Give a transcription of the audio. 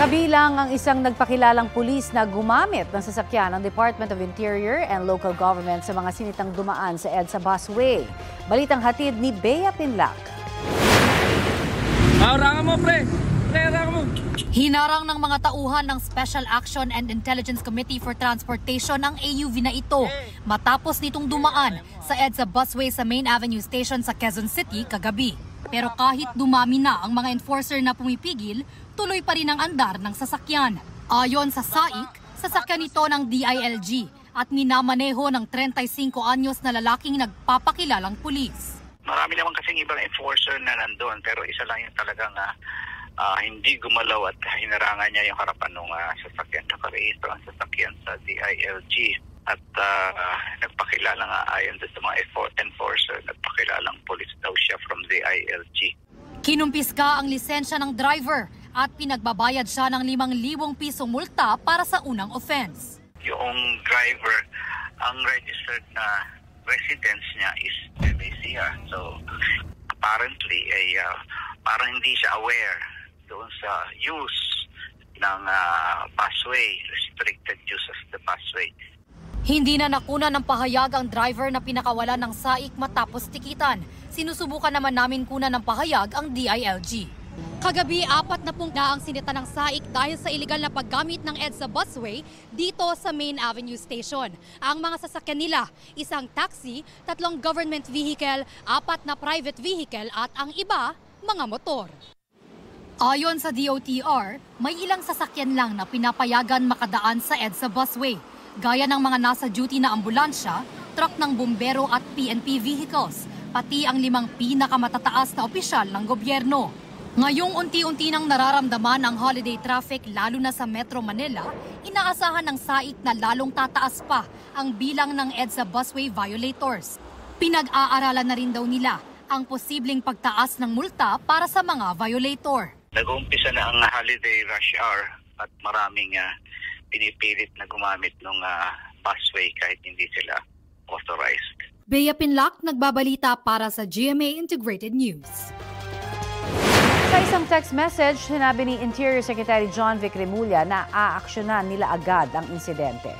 Kabilang ang isang nagpakilalang pulis na gumamit ng sasakyan ng Department of Interior and Local Government sa mga sinitang dumaan sa EDSA busway. Balitang hatid ni Bea Pinlac. Harangan mo, pre! Harangan mo! Hinarang ng mga tauhan ng Special Action and Intelligence Committee for Transportation ang AUV na ito matapos nitong dumaan sa EDSA busway sa Main Avenue Station sa Quezon City kagabi. Pero kahit dumami na ang mga enforcer na pumipigil, tuloy pa rin ang andar ng sasakyan. Ayon sa SAIC, sasakyan ito ng DILG at minamaneho ng 35 anyos na lalaking nagpapakilalang pulis. Marami naman kasing ibang enforcer na nandun, pero isa lang yung talagang hindi gumalaw at hinarangan niya yung harapan ng sasakyan. Nakarehistro ang sasakyan sa DILG at nagpakilala nga ayon sa mga enforcer, nagpakilalang pulis daw siya from DILG. Kinumpiska ang lisensya ng driver at pinagbabayad siya ng 5,000 pisong multa para sa unang offense. Yung driver, ang registered na residence niya is Indonesia. So apparently ay parang hindi siya aware doon sa use ng busway, restricted use of the busway. Hindi na nakuna ng pahayag ang driver na pinakawalan ng SAIC matapos tikitan. Sinusubukan naman namin kuna ng pahayag ang DILG. Kagabi, 40 na ang sinita ng SAIC dahil sa iligal na paggamit ng EDSA busway dito sa Main Avenue Station. Ang mga sasakyan nila, isang taxi, 3 government vehicle, 4 na private vehicle at ang iba, mga motor. Ayon sa DOTR, may ilang sasakyan lang na pinapayagan makadaan sa EDSA busway, gaya ng mga nasa duty na ambulansya, truck ng bumbero at PNP vehicles, pati ang 5 pinakamatataas na opisyal ng gobyerno. Ngayong unti-unti nang nararamdaman ang holiday traffic lalo na sa Metro Manila, inaasahan ng SAIC na lalong tataas pa ang bilang ng EDSA busway violators. Pinag-aaralan na rin daw nila ang posibleng pagtaas ng multa para sa mga violator. Nag-uumpisa na ang holiday rush hour at maraming pinipilit na gumamit ng busway kahit hindi sila authorized. Bea Pinlac, nagbabalita para sa GMA Integrated News. Sa isang text message, sinabi ni Interior Secretary John Vic Remulla na aaksyonan nila agad ang insidente.